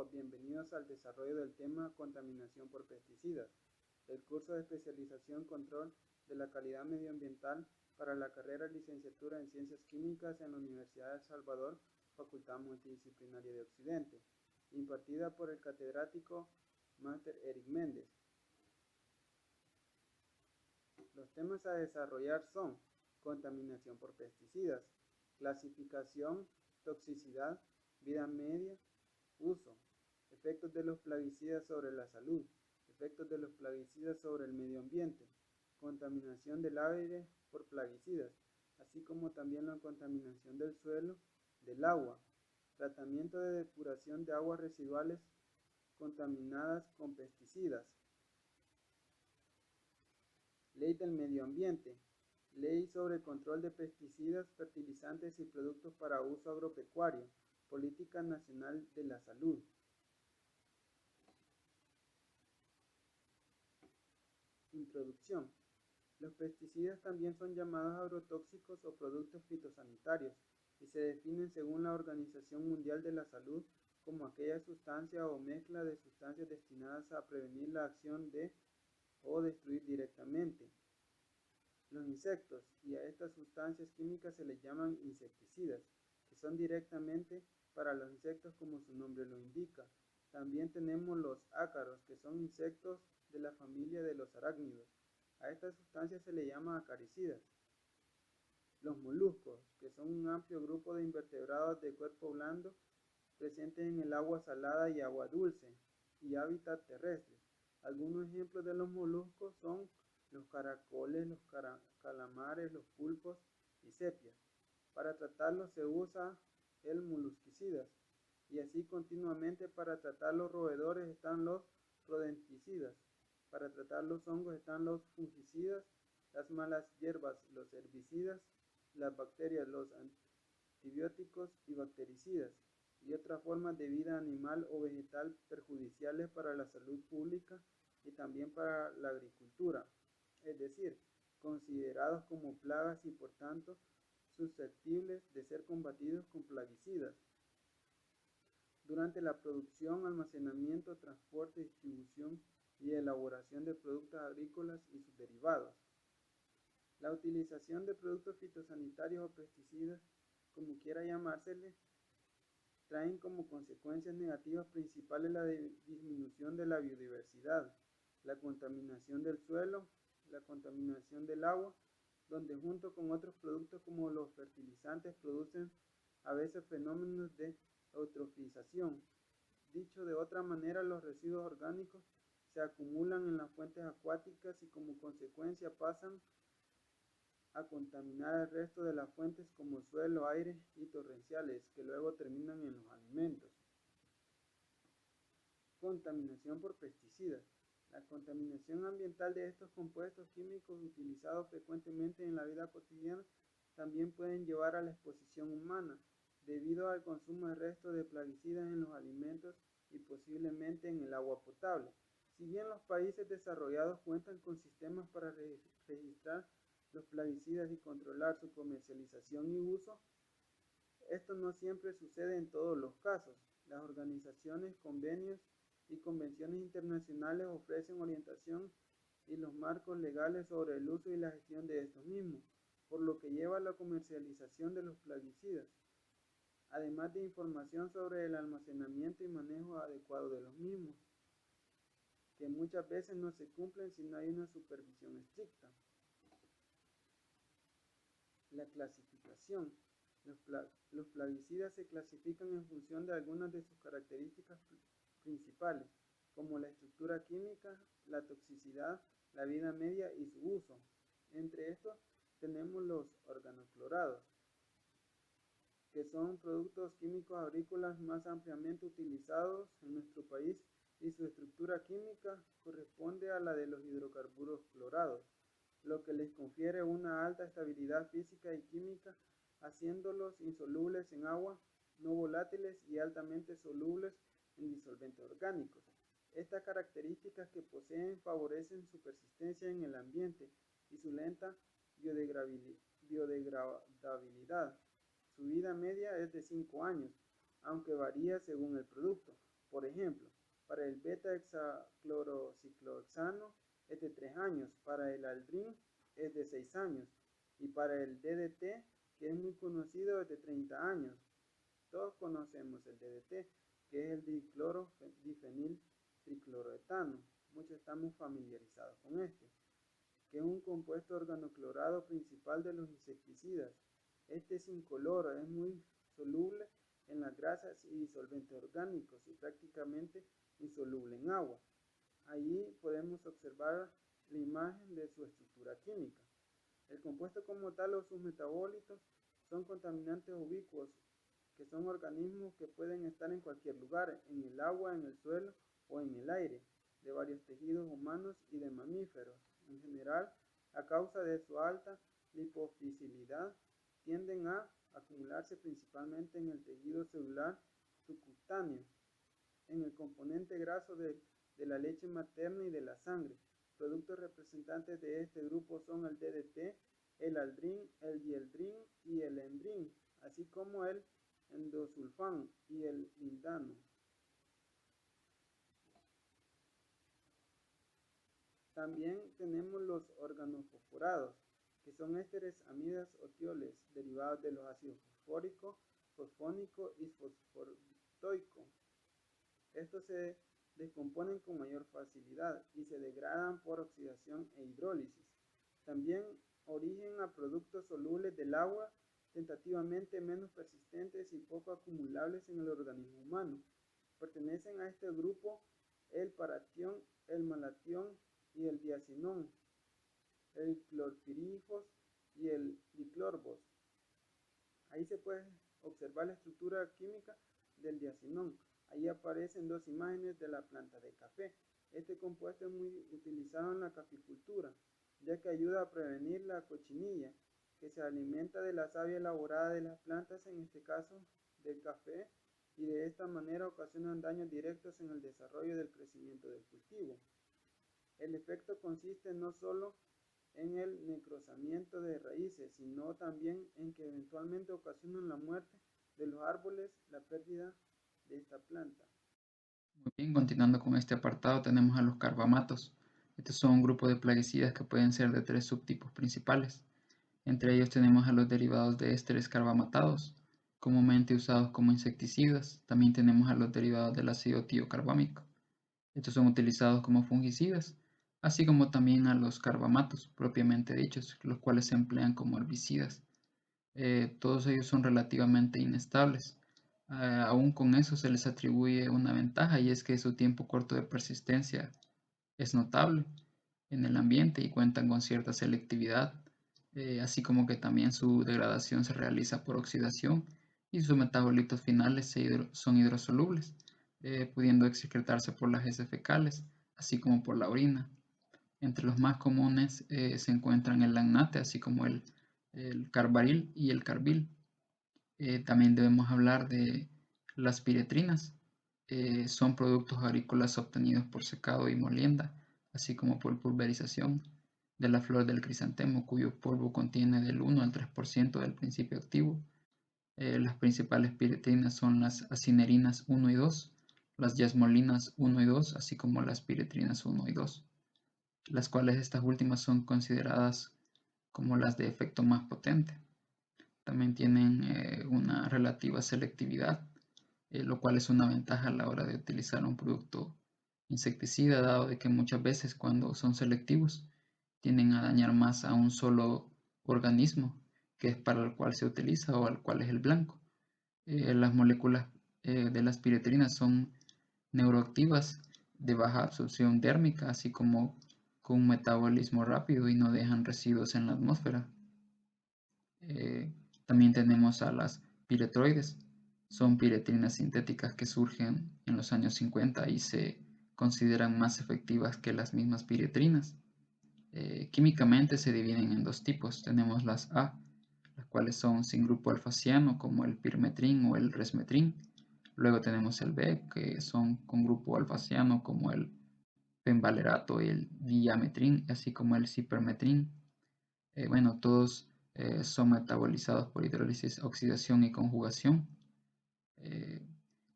todos, bienvenidos al desarrollo del tema contaminación por pesticidas, del curso de especialización Control de la Calidad Medioambiental para la carrera Licenciatura en Ciencias Químicas en la Universidad de El Salvador, Facultad Multidisciplinaria de Occidente, impartida por el catedrático Máster Eric Méndez. Los temas a desarrollar son contaminación por pesticidas, clasificación, toxicidad, vida media, uso, efectos de los plaguicidas sobre la salud, efectos de los plaguicidas sobre el medio ambiente, contaminación del aire por plaguicidas, así como también la contaminación del suelo, del agua, tratamiento de depuración de aguas residuales contaminadas con pesticidas. Ley del Medio Ambiente, Ley sobre Control de Pesticidas, Fertilizantes y Productos para Uso Agropecuario, Política Nacional de la Salud. Introducción. Los pesticidas también son llamados agrotóxicos o productos fitosanitarios y se definen según la Organización Mundial de la Salud como aquella sustancia o mezcla de sustancias destinadas a prevenir la acción de o destruir directamente los insectos, y a estas sustancias químicas se les llaman insecticidas, que son directamente para los insectos como su nombre lo indica. También tenemos los ácaros, que son insectos de la familia de los arácnidos. A estas sustancias se les llama acaricidas. Los moluscos, que son un amplio grupo de invertebrados de cuerpo blando presentes en el agua salada y agua dulce y hábitat terrestre. Algunos ejemplos de los moluscos son los caracoles, los calamares, los pulpos y sepias. Para tratarlos se usa el molusquicidas, y así continuamente. Para tratar los roedores están los rodenticidas, para tratar los hongos están los fungicidas, las malas hierbas los herbicidas, las bacterias los antibióticos y bactericidas, y otras formas de vida animal o vegetal perjudiciales para la salud pública y también para la agricultura, es decir, considerados como plagas y por tanto susceptibles de ser combatidos con plaguicidas. Durante la producción, almacenamiento, transporte, distribución y elaboración de productos agrícolas y sus derivados. La utilización de productos fitosanitarios o pesticidas, como quiera llamársele, traen como consecuencias negativas principales la disminución de la biodiversidad, la contaminación del suelo, la contaminación del agua, donde junto con otros productos como los fertilizantes producen a veces fenómenos de eutrofización. Dicho de otra manera, los residuos orgánicos se acumulan en las fuentes acuáticas y como consecuencia pasan a contaminar el resto de las fuentes como suelo, aire y torrenciales, que luego terminan en los alimentos. Contaminación por pesticidas. La contaminación ambiental de estos compuestos químicos utilizados frecuentemente en la vida cotidiana también pueden llevar a la exposición humana, debido al consumo de restos de plaguicidas en los alimentos y posiblemente en el agua potable. Si bien los países desarrollados cuentan con sistemas para registrar los plaguicidas y controlar su comercialización y uso, esto no siempre sucede en todos los casos. Las organizaciones, convenios y convenciones internacionales ofrecen orientación y los marcos legales sobre el uso y la gestión de estos mismos, por lo que lleva a la comercialización de los plaguicidas, además de información sobre el almacenamiento y manejo adecuado de los mismos, que muchas veces no se cumplen si no hay una supervisión estricta. La clasificación. Los plaguicidas se clasifican en función de algunas de sus características principales, como la estructura química, la toxicidad, la vida media y su uso. Entre estos tenemos los organoclorados, que son productos químicos agrícolas más ampliamente utilizados en nuestro país, y su estructura química corresponde a la de los hidrocarburos clorados, lo que les confiere una alta estabilidad física y química, haciéndolos insolubles en agua, no volátiles y altamente solubles en disolventes orgánicos. Estas características que poseen favorecen su persistencia en el ambiente y su lenta biodegradabilidad. Su vida media es de 5 años, aunque varía según el producto. Por ejemplo, beta-hexaclorociclohexano es de 3 años, para el aldrin es de 6 años y para el DDT, que es muy conocido, es de 30 años. Todos conocemos el DDT, que es el dicloro-difenil tricloroetano. Muchos estamos familiarizados con este, que es un compuesto organoclorado principal de los insecticidas. Este es incoloro, es muy soluble en las grasas y disolventes orgánicos y prácticamente insoluble en agua. Allí podemos observar la imagen de su estructura química. El compuesto como tal o sus metabolitos son contaminantes ubicuos, que son organismos que pueden estar en cualquier lugar, en el agua, en el suelo o en el aire, de varios tejidos humanos y de mamíferos. En general, a causa de su alta lipofilidad, tienden a acumularse principalmente en el tejido celular subcutáneo, en el componente graso de la leche materna y de la sangre. Productos representantes de este grupo son el DDT, el aldrin, el dieldrin y el endrin, así como el endosulfán y el lindano. También tenemos los organofosforados, que son ésteres amidas o tioles derivados de los ácidos fosfórico, fosfónico y fosfortoico. Estos se descomponen con mayor facilidad y se degradan por oxidación e hidrólisis. También origen a productos solubles del agua, tentativamente menos persistentes y poco acumulables en el organismo humano. Pertenecen a este grupo el paratión, el malatión y el diacinón, el clorpirifos y el diclorbos. Ahí se puede observar la estructura química del diacinón. Ahí aparecen dos imágenes de la planta de café. Este compuesto es muy utilizado en la caficultura, ya que ayuda a prevenir la cochinilla, que se alimenta de la savia elaborada de las plantas, en este caso del café, y de esta manera ocasionan daños directos en el desarrollo del crecimiento del cultivo. El efecto consiste no solo en el necrosamiento de raíces, sino también en que eventualmente ocasionan la muerte de los árboles, la pérdida de esta planta. Muy bien, continuando con este apartado tenemos a los carbamatos. Estos son un grupo de plaguicidas que pueden ser de 3 subtipos principales. Entre ellos tenemos a los derivados de ésteres carbamatados, comúnmente usados como insecticidas. También tenemos a los derivados del ácido tiocarbámico. Estos son utilizados como fungicidas, así como también a los carbamatos propiamente dichos, los cuales se emplean como herbicidas. Todos ellos son relativamente inestables. Aún con eso se les atribuye una ventaja, y es que su tiempo corto de persistencia es notable en el ambiente y cuentan con cierta selectividad, así como que también su degradación se realiza por oxidación y sus metabolitos finales son hidrosolubles, pudiendo excretarse por las heces fecales, así como por la orina. Entre los más comunes se encuentran el lagnate, así como el carbaril y el carbil. También debemos hablar de las piretrinas. Son productos agrícolas obtenidos por secado y molienda, así como por pulverización de la flor del crisantemo, cuyo polvo contiene del 1 al 3% del principio activo. Las principales piretrinas son las acinerinas 1 y 2, las yasmolinas 1 y 2, así como las piretrinas 1 y 2, las cuales estas últimas son consideradas como las de efecto más potente. También tienen una relativa selectividad, lo cual es una ventaja a la hora de utilizar un producto insecticida, dado de que muchas veces cuando son selectivos tienden a dañar más a un solo organismo, que es para el cual se utiliza o al cual es el blanco. Las moléculas de las piretrinas son neuroactivas, de baja absorción térmica, así como con un metabolismo rápido, y no dejan residuos en la atmósfera. También tenemos a las piretroides. Son piretrinas sintéticas que surgen en los años 50 y se consideran más efectivas que las mismas piretrinas. Químicamente se dividen en dos tipos. Tenemos las A, las cuales son sin grupo alfaciano, como el pirmetrin o el resmetrin. Luego tenemos el B, que son con grupo alfaciano, como el penvalerato y el diametrin, así como el cipermetrin. Bueno, todos son metabolizados por hidrólisis, oxidación y conjugación.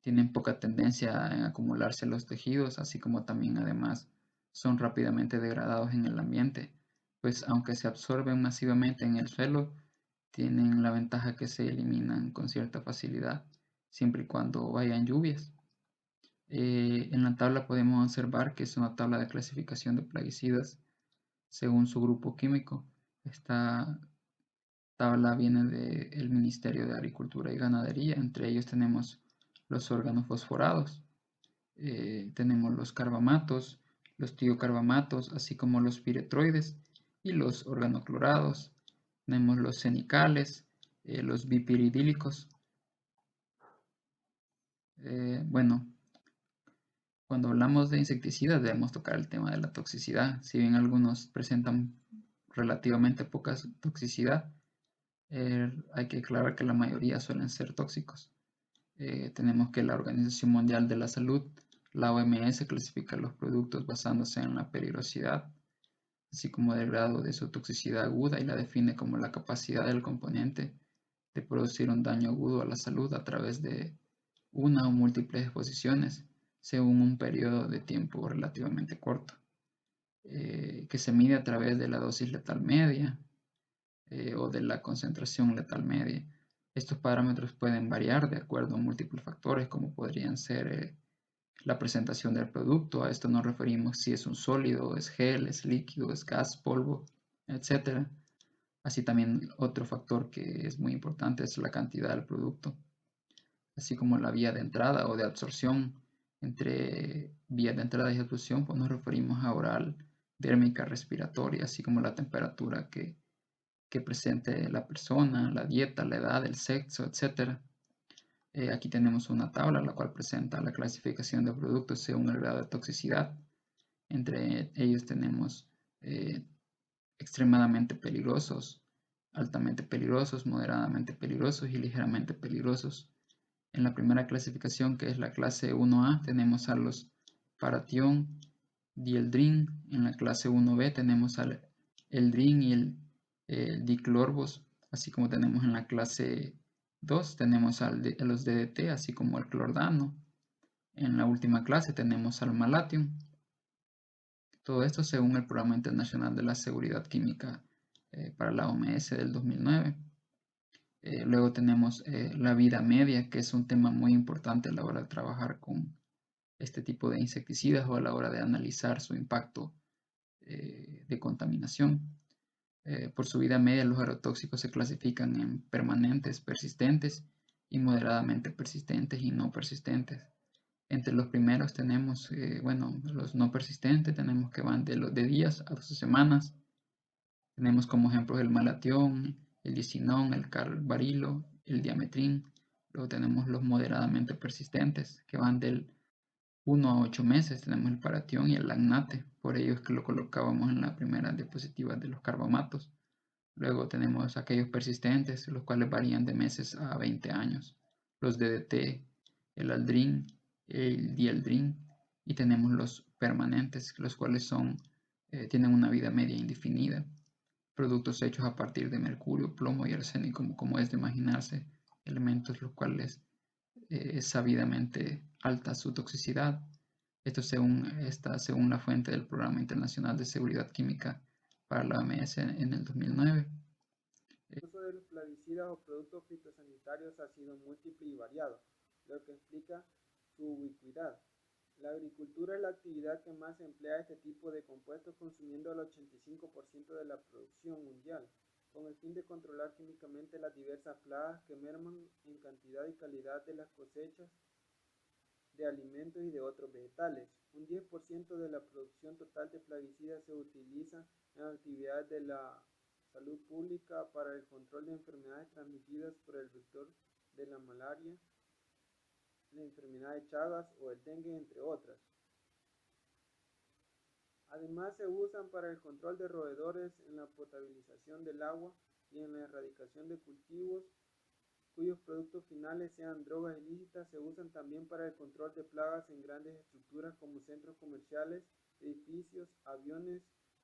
tienen poca tendencia en acumularse en los tejidos, así como también además son rápidamente degradados en el ambiente, pues aunque se absorben masivamente en el suelo, tienen la ventaja que se eliminan con cierta facilidad, siempre y cuando hayan lluvias. En la tabla podemos observar que es una tabla de clasificación de plaguicidas según su grupo químico. Esta tabla viene del Ministerio de Agricultura y Ganadería. Entre ellos tenemos los organofosforados, tenemos los carbamatos, los tiocarbamatos, así como los piretroides y los organoclorados. Tenemos los cenicales, los bipiridílicos. Bueno, cuando hablamos de insecticidas debemos tocar el tema de la toxicidad. Si bien algunos presentan relativamente poca toxicidad, hay que aclarar que la mayoría suelen ser tóxicos. Tenemos que la Organización Mundial de la Salud, la OMS, clasifica los productos basándose en la peligrosidad, así como el grado de su toxicidad aguda, y la define como la capacidad del componente de producir un daño agudo a la salud a través de una o múltiples exposiciones, según un periodo de tiempo relativamente corto, que se mide a través de la dosis letal media, o de la concentración letal media. Estos parámetros pueden variar de acuerdo a múltiples factores, como podrían ser la presentación del producto. A esto nos referimos si es un sólido, es gel, es líquido, es gas, polvo, etc. Así también otro factor que es muy importante es la cantidad del producto, así como la vía de entrada o de absorción. Entre vías de entrada y absorción, pues nos referimos a oral, dérmica, respiratoria, así como la temperatura que presente la persona, la dieta, la edad, el sexo, etc. Aquí tenemos una tabla la cual presenta la clasificación de productos según el grado de toxicidad. Entre ellos tenemos extremadamente peligrosos, altamente peligrosos, moderadamente peligrosos y ligeramente peligrosos. En la primera clasificación, que es la clase 1A, tenemos a los Parathion, Dieldrin. En la clase 1B tenemos al Eldrin y el Diclorbos, así como tenemos en la clase 2 tenemos a los DDT, así como el clordano. En la última clase tenemos al Malatium. Todo esto según el Programa Internacional de la Seguridad Química para la OMS del 2009. Luego tenemos la vida media, que es un tema muy importante a la hora de trabajar con este tipo de insecticidas o a la hora de analizar su impacto de contaminación. Por su vida media, los aerotóxicos se clasifican en permanentes, persistentes y moderadamente persistentes y no persistentes. Entre los primeros tenemos, los no persistentes, tenemos que van de días a 12 semanas. Tenemos como ejemplos el malatión, el dicinón, el carbarilo, el diametrín. Luego tenemos los moderadamente persistentes, que van del 1 a 8 meses. Tenemos el paratión y el lagnate, por ello es que lo colocábamos en la primera diapositiva de los carbamatos. Luego tenemos aquellos persistentes, los cuales varían de meses a 20 años. Los DDT, el aldrin, el dieldrin, y tenemos los permanentes, los cuales tienen una vida media indefinida. Productos hechos a partir de mercurio, plomo y arsénico, como es de imaginarse, elementos los cuales es sabidamente alta su toxicidad. Esto según la fuente del Programa Internacional de Seguridad Química para la OMS en el 2009. El uso de los plaguicidas o productos fitosanitarios ha sido múltiple y variado, lo que explica su ubicuidad. La agricultura es la actividad que más emplea este tipo de compuestos, consumiendo el 85% de la producción mundial, con el fin de controlar químicamente las diversas plagas que merman en cantidad y calidad de las cosechas de alimentos y de otros vegetales. Un 10% de la producción total de plaguicidas se utiliza en actividades de la salud pública para el control de enfermedades transmitidas por el vector de la malaria, la enfermedad de Chagas o el dengue, entre otras. Además se usan para el control de roedores, en la potabilización del agua y en la erradicación de cultivos cuyos productos finales sean drogas ilícitas. Se usan también para el control de plagas en grandes estructuras como centros comerciales, edificios, aviones,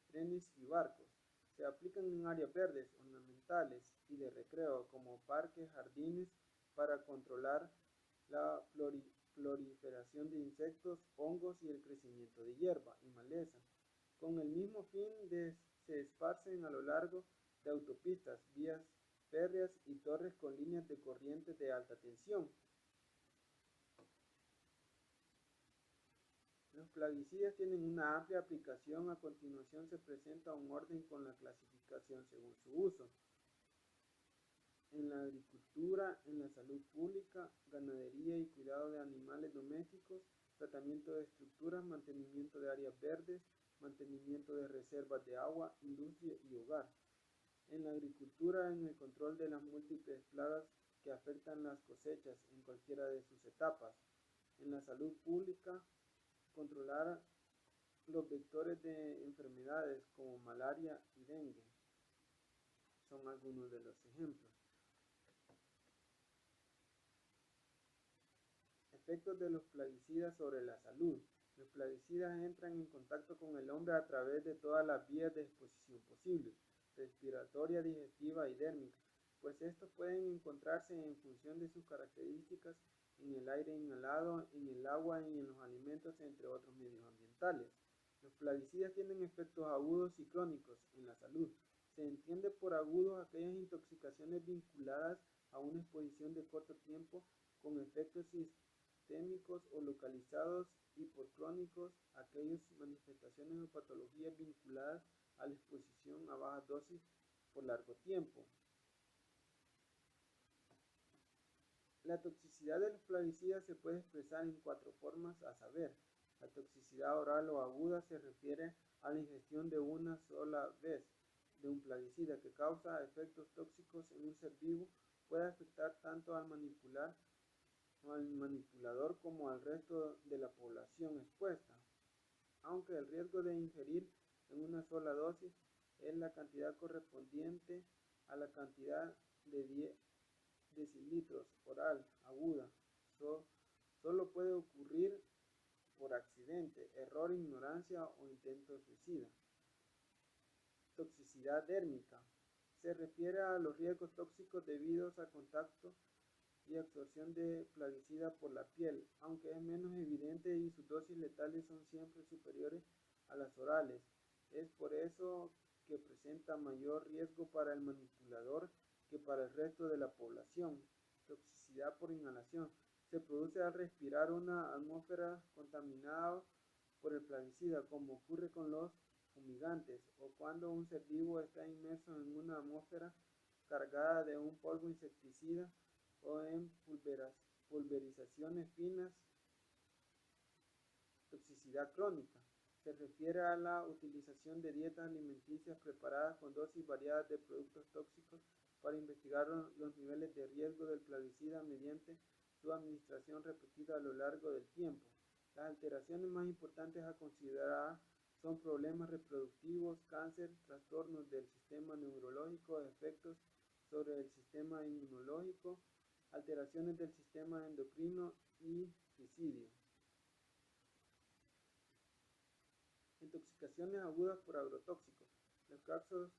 trenes y barcos. Se aplican en áreas verdes, ornamentales y de recreo como parques, jardines, para controlar la proliferación de insectos, hongos y el crecimiento de hierba y maleza. Con el mismo fin se esparcen a lo largo de autopistas, vías férreas y torres con líneas de corriente de alta tensión. Los plaguicidas tienen una amplia aplicación. A continuación se presenta un orden con la clasificación según su uso. En la agricultura, en la salud pública, ganadería y cuidado de animales domésticos, tratamiento de estructuras, mantenimiento de áreas verdes, mantenimiento de reservas de agua, industria y hogar. En la agricultura, en el control de las múltiples plagas que afectan las cosechas en cualquiera de sus etapas. En la salud pública, controlar los vectores de enfermedades como malaria y dengue. Son algunos de los ejemplos. Efectos de los plaguicidas sobre la salud. Los plaguicidas entran en contacto con el hombre a través de todas las vías de exposición posibles, respiratoria, digestiva y dérmica, pues estos pueden encontrarse en función de sus características en el aire inhalado, en el agua y en los alimentos, entre otros medios ambientales. Los plaguicidas tienen efectos agudos y crónicos en la salud. Se entiende por agudos aquellas intoxicaciones vinculadas a una exposición de corto tiempo con efectos sistémicos o localizados, y por crónicos aquellas manifestaciones o patologías vinculadas a la exposición a bajas dosis por largo tiempo. La toxicidad de los plaguicidas se puede expresar en 4 formas, a saber: la toxicidad oral o aguda se refiere a la ingestión de una sola vez de un plaguicida que causa efectos tóxicos en un ser vivo. Puede afectar tanto al manipulador como al resto de la población expuesta, aunque el riesgo de ingerir en una sola dosis es la cantidad correspondiente a la cantidad de 10 decilitros oral aguda. Solo puede ocurrir por accidente, error, ignorancia o intento suicida. Toxicidad dérmica se refiere a los riesgos tóxicos debidos a contacto y absorción de plaguicida por la piel, aunque es menos evidente y sus dosis letales son siempre superiores a las orales. Es por eso que presenta mayor riesgo para el manipulador que para el resto de la población. Toxicidad por inhalación se produce al respirar una atmósfera contaminada por el plaguicida, como ocurre con los fumigantes, o cuando un ser vivo está inmerso en una atmósfera cargada de un polvo insecticida, o en pulverizaciones finas. Toxicidad crónica se refiere a la utilización de dietas alimenticias preparadas con dosis variadas de productos tóxicos para investigar los niveles de riesgo del plaguicida mediante su administración repetida a lo largo del tiempo. Las alteraciones más importantes a considerar son problemas reproductivos, cáncer, trastornos del sistema neurológico, efectos sobre el sistema inmunológico, alteraciones del sistema endocrino y suicidio. Intoxicaciones agudas por agrotóxicos. Los casos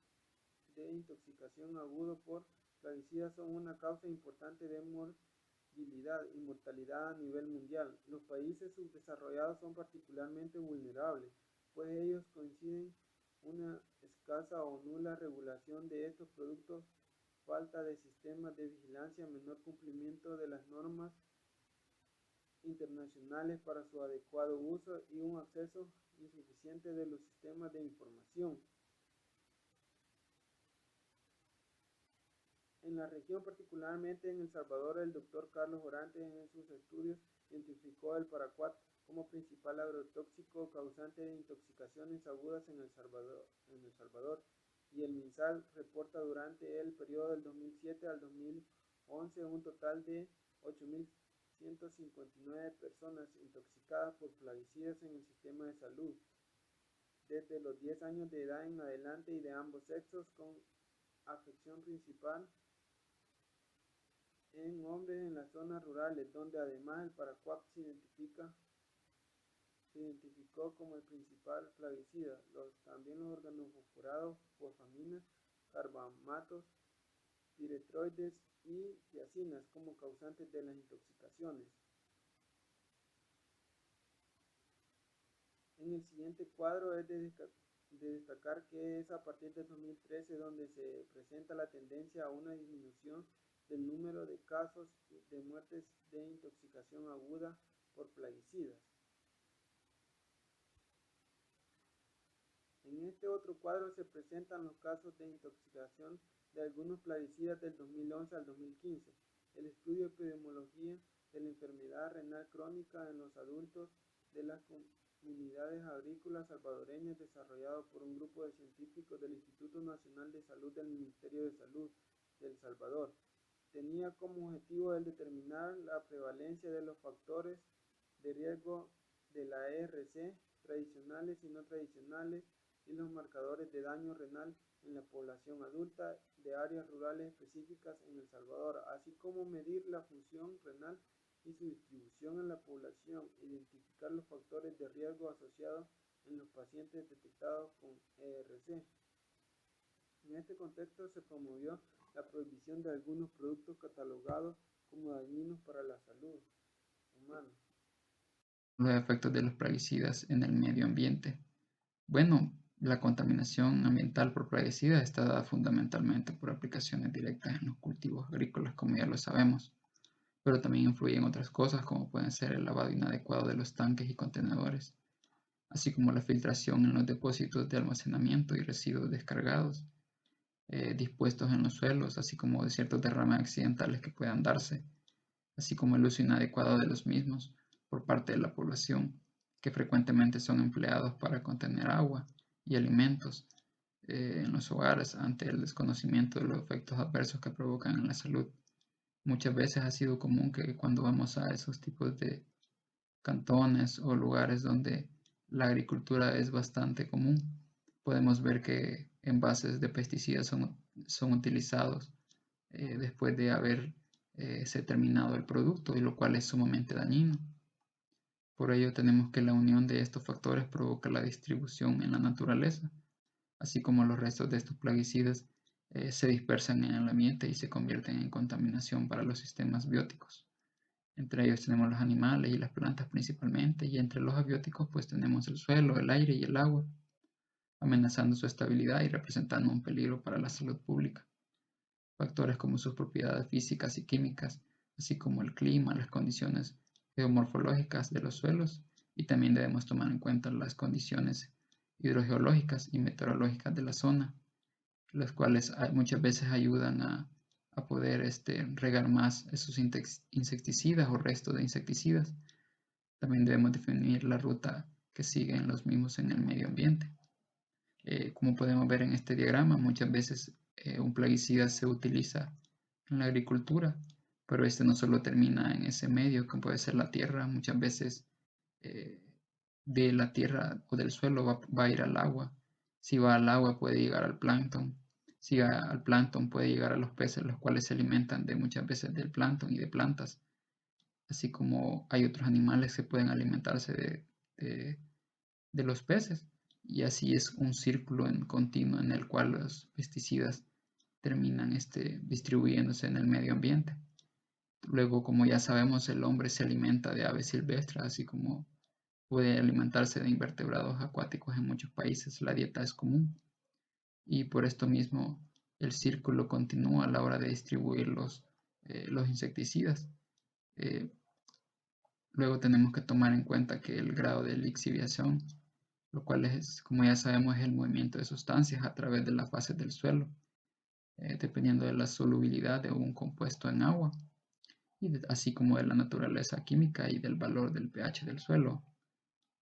de intoxicación aguda por plaguicidas son una causa importante de morbilidad y mortalidad a nivel mundial. Los países subdesarrollados son particularmente vulnerables, pues ellos coinciden una escasa o nula regulación de estos productos, falta de sistemas de vigilancia, menor cumplimiento de las normas internacionales para su adecuado uso y un acceso insuficiente de los sistemas de información. En la región, particularmente en El Salvador, el Dr. Carlos Orantes en sus estudios identificó el paraquat como principal agrotóxico causante de intoxicaciones agudas en El Salvador, y el MinSal reporta durante el periodo del 2007 al 2011 un total de 8.159 personas intoxicadas por plaguicidas en el sistema de salud, desde los 10 años de edad en adelante y de ambos sexos, con afección principal en hombres en las zonas rurales, donde además el paraquat se identificó como el principal plaguicida. También los organofosforados, fosfaminas, carbamatos, piretroides y tiacinas como causantes de las intoxicaciones. En el siguiente cuadro es de destacar que es a partir de 2013 donde se presenta la tendencia a una disminución del número de casos de muertes de intoxicación aguda por plaguicidas. En este otro cuadro se presentan los casos de intoxicación de algunos plaguicidas del 2011 al 2015. El estudio de epidemiología de la enfermedad renal crónica en los adultos de las comunidades agrícolas salvadoreñas desarrollado por un grupo de científicos del Instituto Nacional de Salud del Ministerio de Salud de El Salvador. Tenía como objetivo el determinar la prevalencia de los factores de riesgo de la ERC, tradicionales y no tradicionales, y los marcadores de daño renal en la población adulta de áreas rurales específicas en El Salvador, así como medir la función renal y su distribución en la población, identificar los factores de riesgo asociados en los pacientes detectados con ERC. En este contexto se promovió la prohibición de algunos productos catalogados como dañinos para la salud humana. Los efectos de los plaguicidas en el medio ambiente. Bueno, la contaminación ambiental por plaguicidas está dada fundamentalmente por aplicaciones directas en los cultivos agrícolas, como ya lo sabemos, pero también influyen otras cosas como pueden ser el lavado inadecuado de los tanques y contenedores, así como la filtración en los depósitos de almacenamiento y residuos descargados, dispuestos en los suelos, así como de ciertos derrames accidentales que puedan darse, así como el uso inadecuado de los mismos por parte de la población, que frecuentemente son empleados para contener agua y alimentos en los hogares ante el desconocimiento de los efectos adversos que provocan en la salud. Muchas veces ha sido común que cuando vamos a esos tipos de cantones o lugares donde la agricultura es bastante común, podemos ver que envases de pesticidas son utilizados después de haber se terminado el producto, y lo cual es sumamente dañino. Por ello tenemos que la unión de estos factores provoca la distribución en la naturaleza, así como los restos de estos plaguicidas se dispersan en el ambiente y se convierten en contaminación para los sistemas bióticos. Entre ellos tenemos los animales y las plantas principalmente, y entre los abióticos pues tenemos el suelo, el aire y el agua, amenazando su estabilidad y representando un peligro para la salud pública. Factores como sus propiedades físicas y químicas, así como el clima, las condiciones geomorfológicas de los suelos, y también debemos tomar en cuenta las condiciones hidrogeológicas y meteorológicas de la zona, las cuales muchas veces ayudan a poder regar más esos insecticidas o restos de insecticidas. También debemos definir la ruta que siguen los mismos en el medio ambiente. Como podemos ver en este diagrama, muchas veces un plaguicida se utiliza en la agricultura, pero este no solo termina en ese medio, que puede ser la tierra. Muchas veces eh, de la tierra o del suelo va a ir al agua. Si va al agua puede llegar al plancton. Si va al plancton puede llegar a los peces, los cuales se alimentan de muchas veces del plancton y de plantas. Así como hay otros animales que pueden alimentarse de los peces. Y así es un círculo en continuo en el cual los pesticidas terminan distribuyéndose en el medio ambiente. Luego, como ya sabemos, el hombre se alimenta de aves silvestres, así como puede alimentarse de invertebrados acuáticos en muchos países. La dieta es común, y por esto mismo el círculo continúa a la hora de distribuir los insecticidas. Luego tenemos que tomar en cuenta que el grado de lixiviación, lo cual es, como ya sabemos, es el movimiento de sustancias a través de las fases del suelo, dependiendo de la solubilidad de un compuesto en agua, así como de la naturaleza química y del valor del pH del suelo.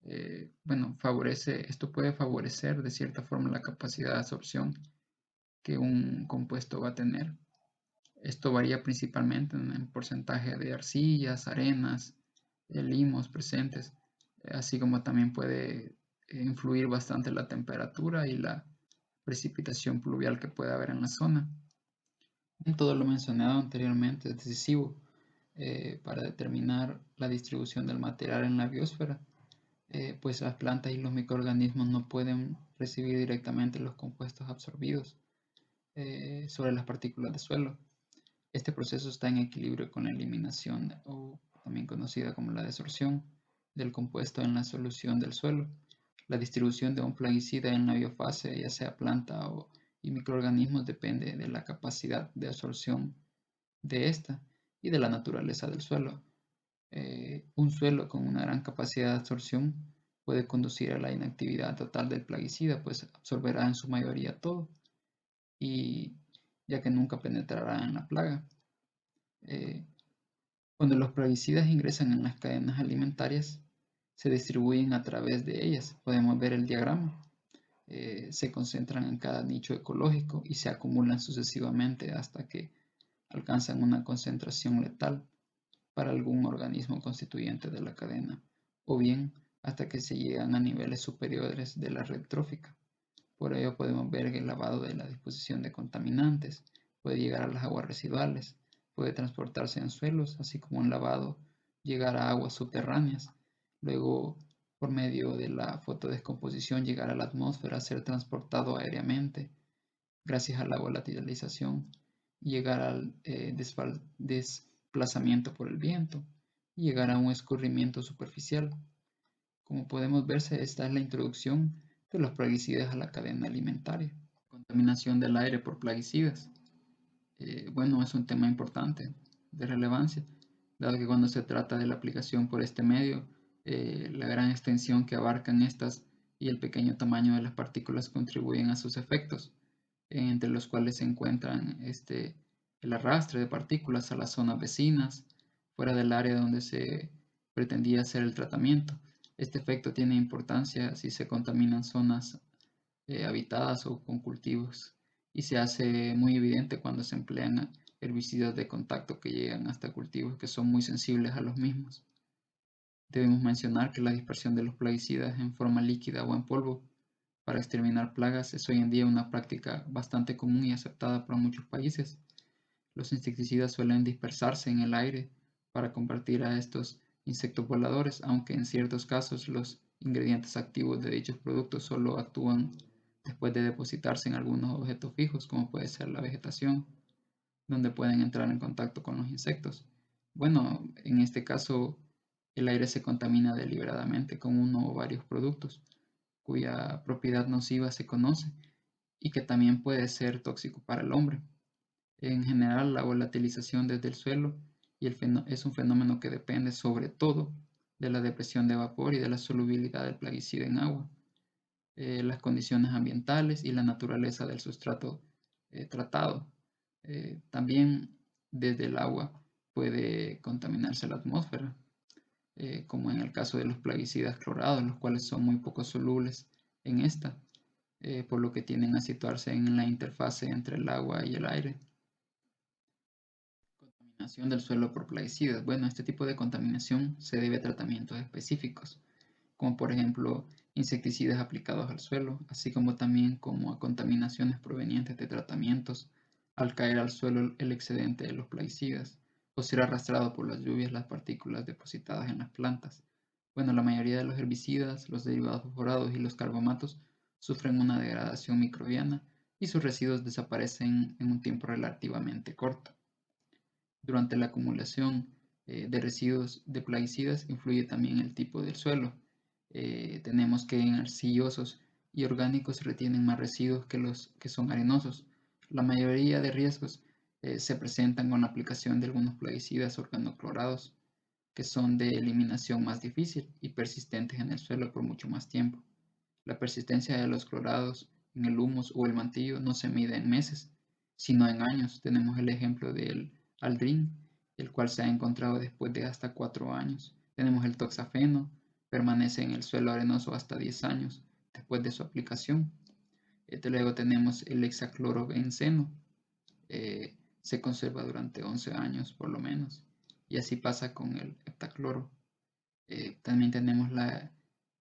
Esto puede favorecer de cierta forma la capacidad de absorción que un compuesto va a tener. Esto varía principalmente en el porcentaje de arcillas, arenas, limos presentes, así como también puede influir bastante la temperatura y la precipitación pluvial que puede haber en la zona. Todo lo mencionado anteriormente es decisivo para determinar la distribución del material en la biosfera, pues las plantas y los microorganismos no pueden recibir directamente los compuestos absorbidos sobre las partículas de suelo. Este proceso está en equilibrio con la eliminación, o también conocida como la desorción, del compuesto en la solución del suelo, La distribución de un plaguicida en la biofase, ya sea planta y microorganismos, depende de la capacidad de absorción de esta y de la naturaleza del suelo. Un suelo con una gran capacidad de absorción puede conducir a la inactividad total del plaguicida, pues absorberá en su mayoría todo, y ya que nunca penetrará en la plaga. Eh, Cuando los plaguicidas ingresan en las cadenas alimentarias, se distribuyen a través de ellas. Podemos ver el diagrama. Se concentran en cada nicho ecológico y se acumulan sucesivamente hasta que alcanzan una concentración letal para algún organismo constituyente de la cadena, o bien hasta que se llegan a niveles superiores de la red trófica. Por ello podemos ver que el lavado de la disposición de contaminantes puede llegar a las aguas residuales, puede transportarse en suelos, así como un lavado llegar a aguas subterráneas, luego por medio de la fotodescomposición llegar a la atmósfera, ser transportado aéreamente gracias a la volatilización, llegar al desplazamiento por el viento y llegar a un escurrimiento superficial. Como podemos verse, esta es la introducción de los plaguicidas a la cadena alimentaria. Contaminación del aire por plaguicidas. Bueno, es un tema importante, de relevancia, dado que cuando se trata de la aplicación por este medio, la gran extensión que abarcan estas y el pequeño tamaño de las partículas contribuyen a sus efectos, entre los cuales se encuentran el arrastre de partículas a las zonas vecinas, fuera del área donde se pretendía hacer el tratamiento. Este efecto tiene importancia si se contaminan zonas habitadas o con cultivos, y se hace muy evidente cuando se emplean herbicidas de contacto que llegan hasta cultivos que son muy sensibles a los mismos. Debemos mencionar que la dispersión de los plaguicidas en forma líquida o en polvo para exterminar plagas es hoy en día una práctica bastante común y aceptada por muchos países. Los insecticidas suelen dispersarse en el aire para combatir a estos insectos voladores, aunque en ciertos casos los ingredientes activos de dichos productos solo actúan después de depositarse en algunos objetos fijos, como puede ser la vegetación, donde pueden entrar en contacto con los insectos. Bueno, en este caso, el aire se contamina deliberadamente con uno o varios productos, cuya propiedad nociva se conoce y que también puede ser tóxico para el hombre. En general, la volatilización desde el suelo es un fenómeno que depende sobre todo de la depresión de vapor y de la solubilidad del plaguicida en agua, las condiciones ambientales y la naturaleza del sustrato tratado. También desde el agua puede contaminarse la atmósfera, como en el caso de los plaguicidas clorados, los cuales son muy poco solubles en esta, por lo que tienden a situarse en la interfase entre el agua y el aire. Contaminación del suelo por plaguicidas. Bueno, este tipo de contaminación se debe a tratamientos específicos, como por ejemplo insecticidas aplicados al suelo, así como también como a contaminaciones provenientes de tratamientos al caer al suelo el excedente de los plaguicidas o ser arrastrado por las lluvias las partículas depositadas en las plantas. Bueno, la mayoría de los herbicidas, los derivados fosforados y los carbamatos sufren una degradación microbiana y sus residuos desaparecen en un tiempo relativamente corto. Durante la acumulación de residuos de plaguicidas influye también el tipo del suelo. Tenemos que en arcillosos y orgánicos retienen más residuos que los que son arenosos. La mayoría de riesgos se presentan con la aplicación de algunos plaguicidas organoclorados, que son de eliminación más difícil y persistentes en el suelo por mucho más tiempo. La persistencia de los clorados en el humus o el mantillo no se mide en meses, sino en años. Tenemos el ejemplo del aldrin, el cual se ha encontrado después de hasta 4 años. Tenemos el toxafeno, permanece en el suelo arenoso hasta 10 años después de su aplicación. Luego tenemos el hexaclorobenceno, se conserva durante 11 años por lo menos, y así pasa con el heptacloro. También tenemos la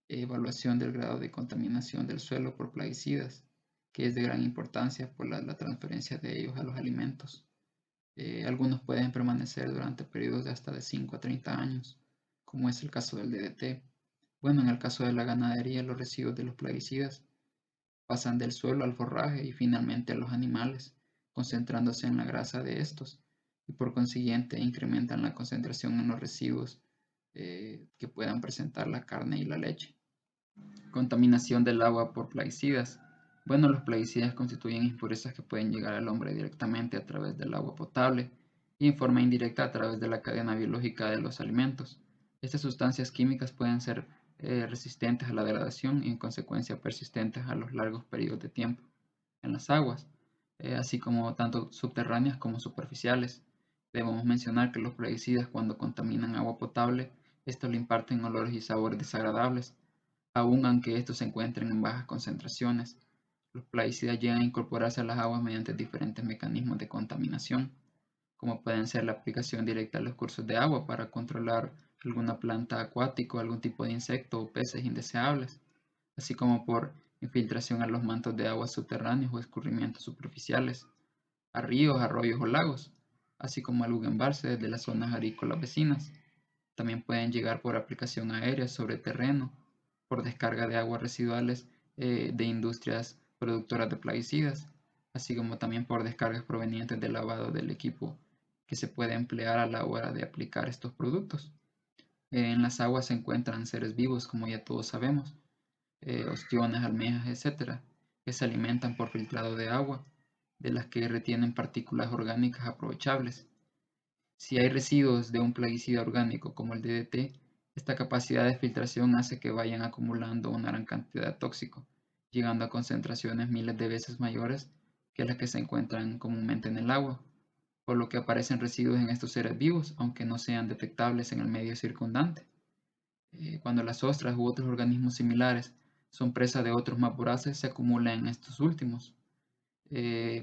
evaluación del grado de contaminación del suelo por plaguicidas, que es de gran importancia por la transferencia de ellos a los alimentos. Algunos pueden permanecer durante periodos de hasta de 5 a 30 años, como es el caso del DDT. Bueno, en el caso de la ganadería, los residuos de los plaguicidas pasan del suelo al forraje y finalmente a los animales, concentrándose en la grasa de estos y por consiguiente incrementan la concentración en los residuos que puedan presentar la carne y la leche. Contaminación del agua por plaguicidas. Bueno, los plaguicidas constituyen impurezas que pueden llegar al hombre directamente a través del agua potable y en forma indirecta a través de la cadena biológica de los alimentos. Estas sustancias químicas pueden ser resistentes a la degradación y en consecuencia persistentes a los largos periodos de tiempo en las aguas, así como tanto subterráneas como superficiales. Debemos mencionar que los plaguicidas cuando contaminan agua potable, estos le imparten olores y sabores desagradables aun aunque estos se encuentren en bajas concentraciones. Los plaguicidas llegan a incorporarse a las aguas mediante diferentes mecanismos de contaminación, como pueden ser la aplicación directa a los cursos de agua para controlar alguna planta acuática o algún tipo de insecto o peces indeseables, así como por infiltración a los mantos de aguas subterráneos o escurrimientos superficiales, a ríos, arroyos o lagos, así como al embalse desde las zonas agrícolas vecinas. También pueden llegar por aplicación aérea sobre terreno, por descarga de aguas residuales de industrias productoras de plaguicidas, así como también por descargas provenientes del lavado del equipo que se puede emplear a la hora de aplicar estos productos. En las aguas se encuentran seres vivos, como ya todos sabemos, ostiones, almejas, etcétera, que se alimentan por filtrado de agua, de las que retienen partículas orgánicas aprovechables. Si hay residuos de un plaguicida orgánico como el DDT, esta capacidad de filtración hace que vayan acumulando una gran cantidad de tóxico, llegando a concentraciones miles de veces mayores que las que se encuentran comúnmente en el agua, por lo que aparecen residuos en estos seres vivos, aunque no sean detectables en el medio circundante. Cuando las ostras u otros organismos similares son presa de otros más voraces, se acumulan en estos últimos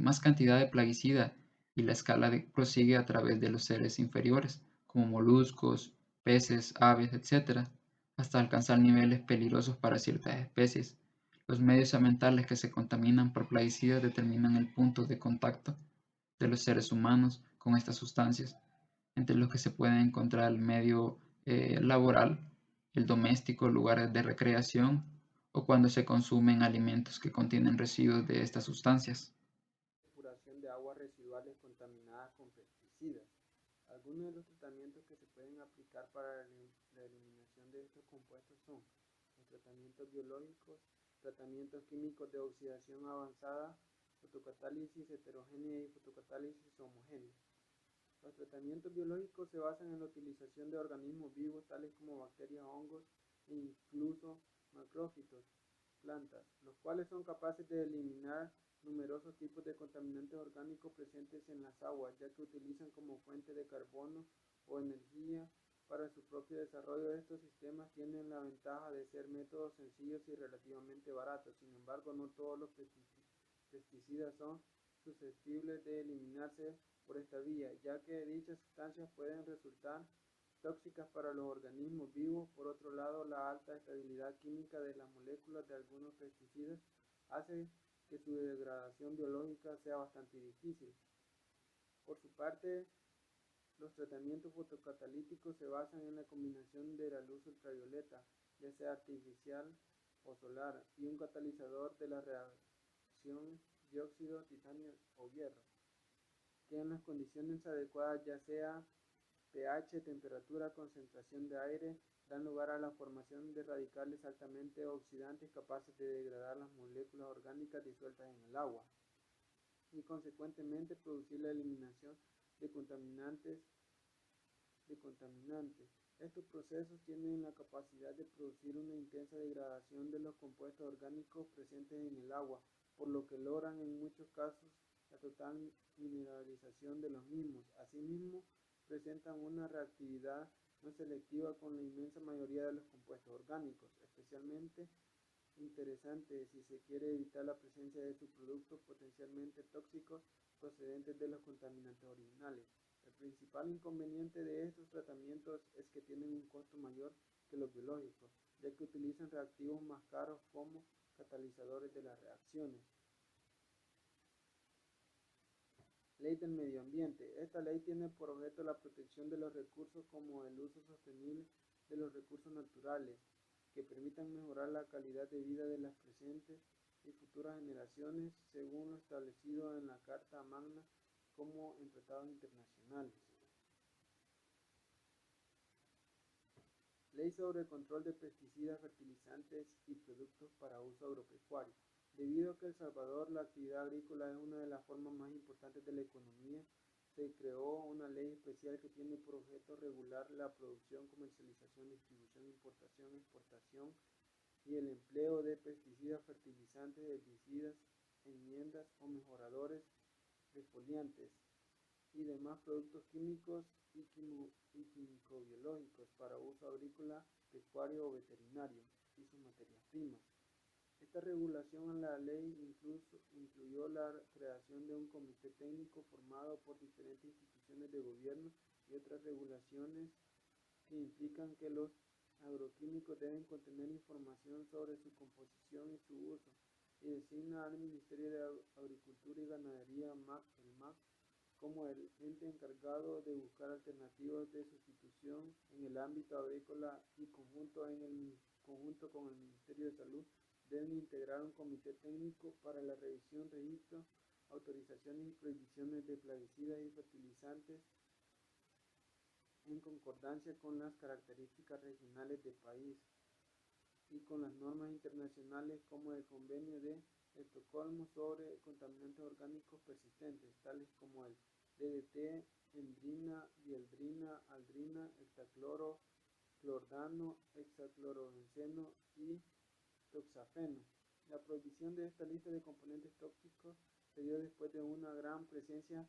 más cantidad de plaguicida y la escala prosigue a través de los seres inferiores, como moluscos, peces, aves, etc., hasta alcanzar niveles peligrosos para ciertas especies. Los medios ambientales que se contaminan por plaguicidas determinan el punto de contacto de los seres humanos con estas sustancias, entre los que se puede encontrar el medio laboral, el doméstico, lugares de recreación o cuando se consumen alimentos que contienen residuos de estas sustancias. Depuración de aguas residuales contaminadas con pesticidas. Algunos de los tratamientos que se pueden aplicar para la eliminación de estos compuestos son los tratamientos biológicos, tratamientos químicos de oxidación avanzada, fotocatálisis heterogénea y fotocatálisis homogénea. Los tratamientos biológicos se basan en la utilización de organismos vivos tales como bacterias, hongos e incluso macrófitos, plantas, los cuales son capaces de eliminar numerosos tipos de contaminantes orgánicos presentes en las aguas, ya que utilizan como fuente de carbono o energía para su propio desarrollo. Estos sistemas tienen la ventaja de ser métodos sencillos y relativamente baratos. Sin embargo, no todos los pesticidas son susceptibles de eliminarse por esta vía, ya que dichas sustancias pueden resultar tóxicas para los organismos vivos. Por otro lado, la alta estabilidad química de las moléculas de algunos pesticidas hace que su degradación biológica sea bastante difícil. Por su parte, los tratamientos fotocatalíticos se basan en la combinación de la luz ultravioleta, ya sea artificial o solar, y un catalizador de la reacción dióxido, titanio o hierro, que en las condiciones adecuadas, ya sea pH, temperatura, concentración de aire, dan lugar a la formación de radicales altamente oxidantes capaces de degradar las moléculas orgánicas disueltas en el agua y consecuentemente producir la eliminación de contaminantes. Estos procesos tienen la capacidad de producir una intensa degradación de los compuestos orgánicos presentes en el agua, por lo que logran en muchos casos la total mineralización de los mismos. Asimismo, presentan una reactividad no selectiva con la inmensa mayoría de los compuestos orgánicos, especialmente interesante si se quiere evitar la presencia de subproductos potencialmente tóxicos procedentes de los contaminantes originales. El principal inconveniente de estos tratamientos es que tienen un costo mayor que los biológicos, ya que utilizan reactivos más caros como catalizadores de las reacciones. Ley del medio ambiente. Esta ley tiene por objeto la protección de los recursos como el uso sostenible de los recursos naturales, que permitan mejorar la calidad de vida de las presentes y futuras generaciones, según lo establecido en la Carta Magna como en tratados internacionales. Ley sobre control de pesticidas, fertilizantes y productos para uso agropecuario. Debido a que en El Salvador la actividad agrícola es una de las formas más importantes de la economía, se creó una ley especial que tiene por objeto regular la producción, comercialización, distribución, importación, exportación y el empleo de pesticidas, fertilizantes, herbicidas, enmiendas o mejoradores, defoliantes y demás productos químicos y químico-biológicos para uso agrícola, pecuario o veterinario y sus materias primas. Esta regulación a la ley incluyó la creación de un comité técnico formado por diferentes instituciones de gobierno y otras regulaciones que implican que los agroquímicos deben contener información sobre su composición y su uso, y designa al Ministerio de Agricultura y Ganadería, el MAG, como el ente encargado de buscar alternativas de sustitución en el ámbito agrícola y conjunto con el Ministerio de Salud deben integrar un comité técnico para la revisión, registro, autorizaciones y prohibiciones de plaguicidas y fertilizantes en concordancia con las características regionales del país y con las normas internacionales como el Convenio de Estocolmo sobre contaminantes orgánicos persistentes, tales como el DDT, endrina, dieldrina, aldrina, hexacloro, clordano, hexaclorobenceno y toxafeno. La prohibición de esta lista de componentes tóxicos se dio después de una gran presencia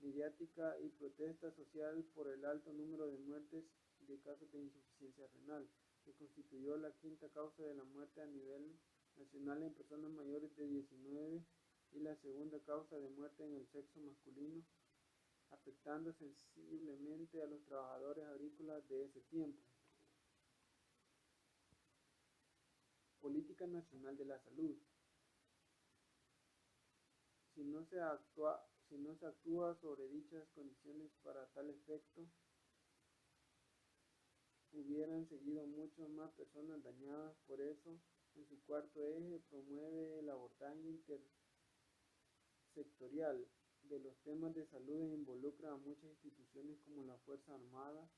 mediática y protesta social por el alto número de muertes y de casos de insuficiencia renal, que constituyó la quinta causa de la muerte a nivel nacional en personas mayores de 19 y la segunda causa de muerte en el sexo masculino, afectando sensiblemente a los trabajadores agrícolas de ese tiempo. Política Nacional de la Salud. Si no se actúa sobre dichas condiciones para tal efecto, hubieran seguido muchas más personas dañadas. Por eso, en su cuarto eje, promueve el abordaje intersectorial de los temas de salud e involucra a muchas instituciones como la Fuerza Armada,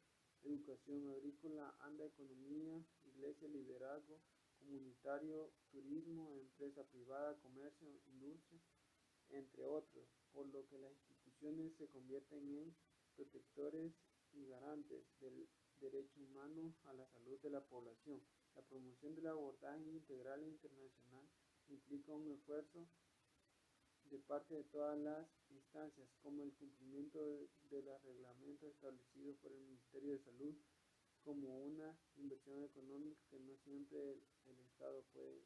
Educación Agrícola, ANDA, Economía, Iglesia, Liderazgo Comunitario, Turismo, Empresa Privada, Comercio, Industria, entre otros, por lo que las instituciones se convierten en protectores y garantes del derecho humano a la salud de la población. La promoción del abordaje integral e internacional implica un esfuerzo de parte de todas las instancias, como el cumplimiento de los reglamentos establecidos por el Ministerio de Salud, como una inversión económica que no siempre el Estado puede